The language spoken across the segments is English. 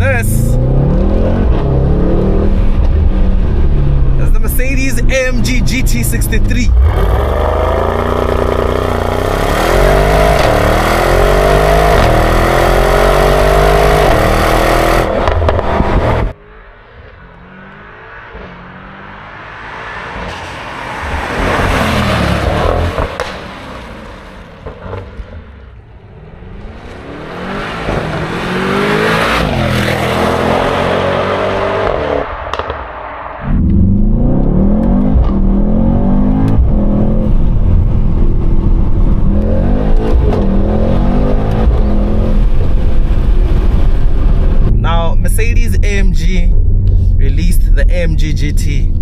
This is the Mercedes AMG GT63. Mercedes AMG released the AMG GT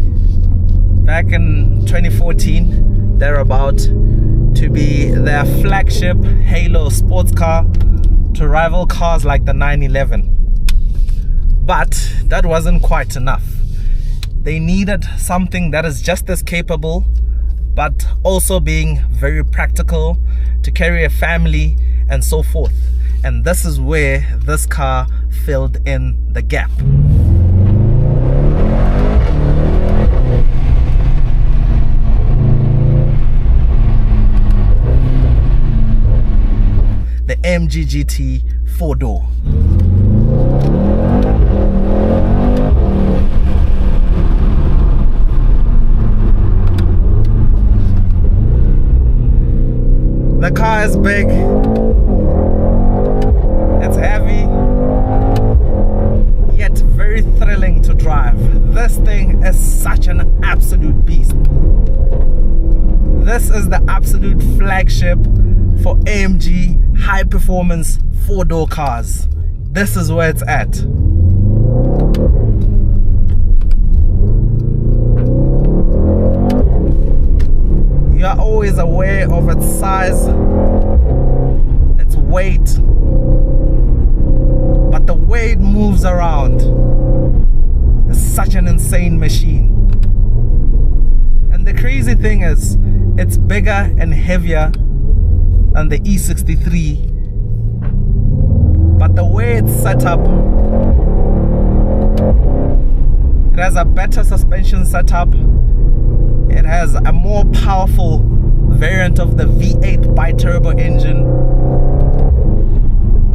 back in 2014 thereabout to be their flagship halo sports car to rival cars like the 911. But that wasn't quite enough. They needed something that is just as capable but also being very practical to carry a family and so forth. And this is where this car filled in the gap. The AMG GT 4-door. The car is big. It's heavy, yet very thrilling to drive. This thing is such an absolute beast. This is the absolute flagship for AMG high performance 4-door cars. This is where it's at. You are always aware of its size, its weight, but the way it moves around is such an insane machine. And the crazy thing is, it's bigger and heavier than the E63, but the way it's set up, it has a better suspension setup. It has a more powerful variant of the V8 bi-turbo engine.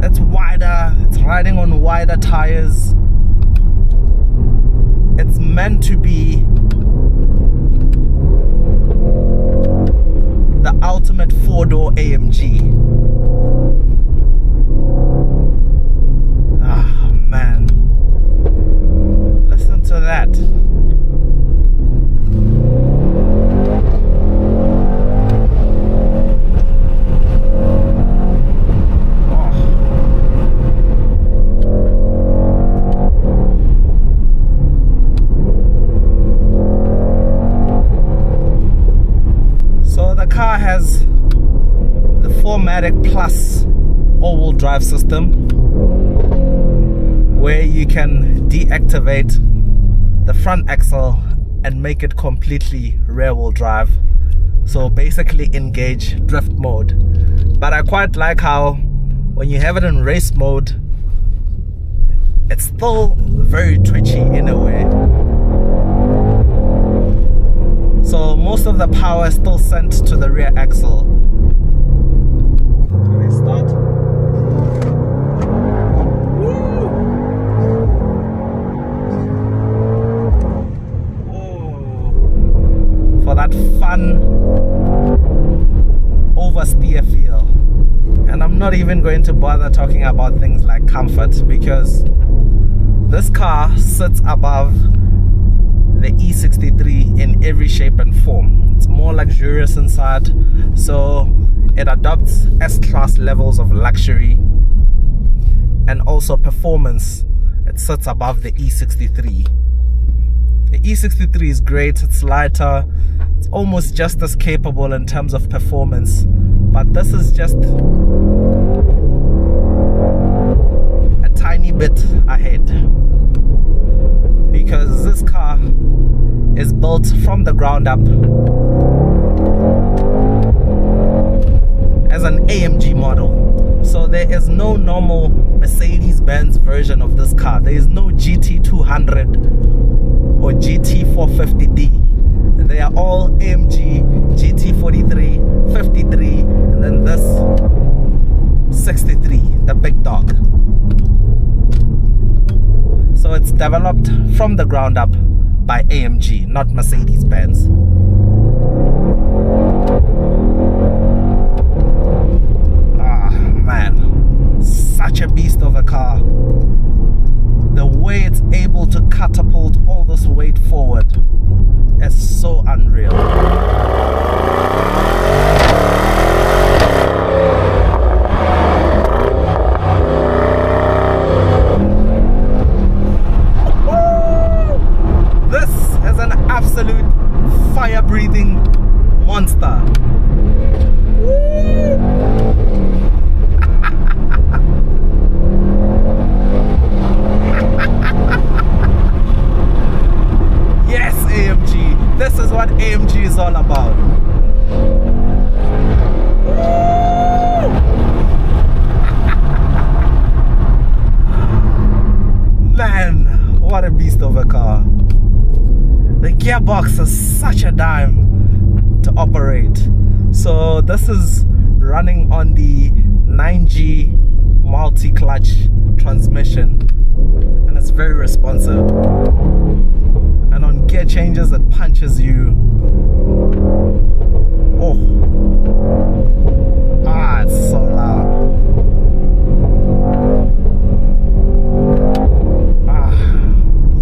It's wider, it's riding on wider tires. It's meant to be the ultimate 4-door AMG. Ah, man. Listen to that. Car has the 4MATIC Plus all-wheel drive system where you can deactivate the front axle and make it completely rear-wheel drive, so basically engage drift mode. But I quite like how when you have it in race mode, it's still very twitchy in a way. So most of the power is still sent to the rear axle. Can I start? Woo! Oh. For that fun oversteer feel. And I'm not even going to bother talking about things like comfort, because this car sits above the E63 in every shape and form. It's more luxurious inside, so it adopts S-Class levels of luxury and also performance. It sits above the E63. The E63 is great, it's lighter, it's almost just as capable in terms of performance, but this is just a tiny bit ahead, because this car is built from the ground up as an AMG model. So there is no normal Mercedes-Benz version of this car. There is no GT200 or GT450D. They are all AMG GT43, 53, and then this 63, the big dog. So it's developed from the ground up by AMG, not Mercedes-Benz. Man, such a beast of a car. The way it's able to catapult all this weight forward is so unreal. This is an absolute fire-breathing monster. Yes, AMG. This is what AMG is all about. Man, what a beast of a car. The gearbox is such a dime to operate. So this is running on the 9G multi-clutch transmission, and it's very responsive. And on gear changes, it punches you. Oh, it's so loud.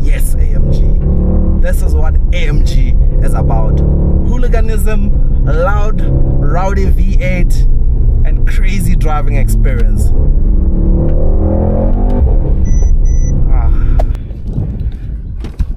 Yes, AMG. This is what AMG is about. Hooliganism, loud, rowdy V8, and crazy driving experience.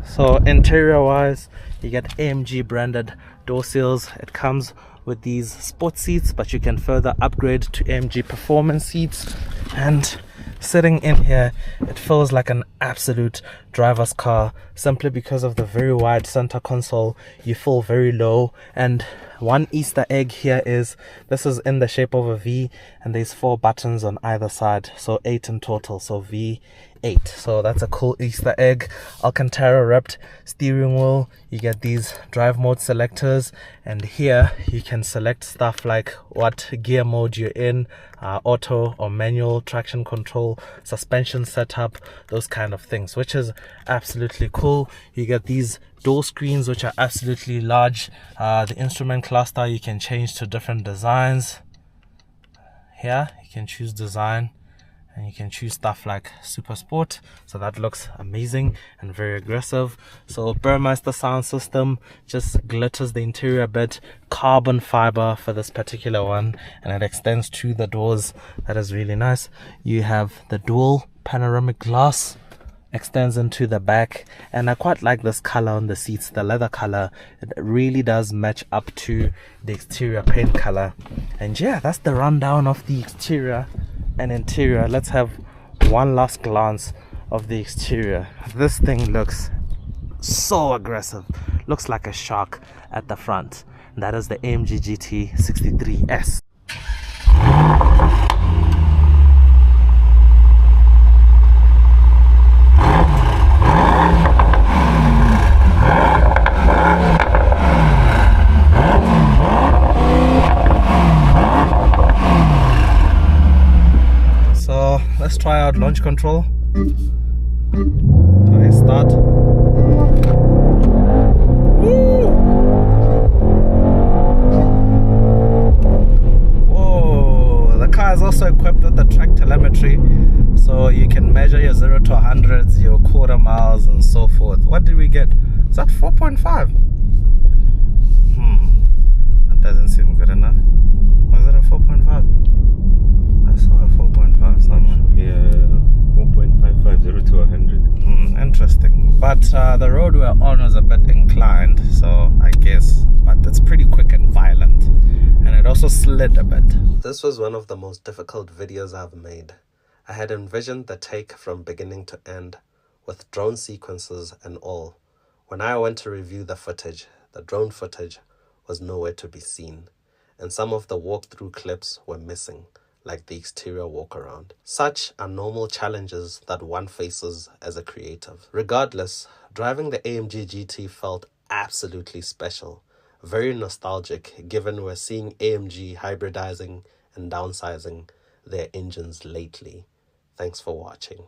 So interior wise, you get AMG branded door seals. It comes with these sport seats, but you can further upgrade to AMG performance seats. And sitting in here, it feels like an absolute driver's car, simply because of the very wide center console. You feel very low. And one Easter egg here is this is in the shape of a V, and there's 4 buttons on either side, so 8 in total, so V8. So that's a cool Easter egg. Alcantara wrapped steering wheel. You get these drive mode selectors, and here you can select stuff like what gear mode you're in, auto or manual, traction control, suspension setup, those kind of things, which is absolutely cool. You get these door screens, which are absolutely large. The instrument cluster you can change to different designs. Here you can choose design, and you can choose stuff like super sport, so that looks amazing and very aggressive. So Burmeister sound system just glitters the interior a bit, carbon fiber for this particular one, and it extends to the doors. That is really nice. You have the dual panoramic glass, extends into the back, and I quite like this color on the seats, the leather color. It really does match up to the exterior paint color. And yeah, that's the rundown of the exterior and interior. Let's have one last glance of the exterior. This thing looks so aggressive, looks like a shark at the front. And that is the AMG GT63s. Let's try out launch control. Try start. Woo! Whoa! The car is also equipped with the track telemetry, so you can measure your 0 to 100s, your quarter miles, and so forth. What did we get? Is that 4.5? That doesn't seem good enough. Was it a 4.5? I saw a 4.5 somewhere. Yeah, 4.55, 0 to 100. Interesting. But the road we're on was a bit inclined, so I guess. But it's pretty quick and violent. And it also slid a bit. This was one of the most difficult videos I've made. I had envisioned the take from beginning to end, with drone sequences and all. When I went to review the footage, the drone footage was nowhere to be seen, and some of the walkthrough clips were missing. like the exterior walk around. Such are normal challenges that one faces as a creative. Regardless, driving the AMG GT felt absolutely special. Very nostalgic, given we're seeing AMG hybridizing and downsizing their engines lately. Thanks for watching.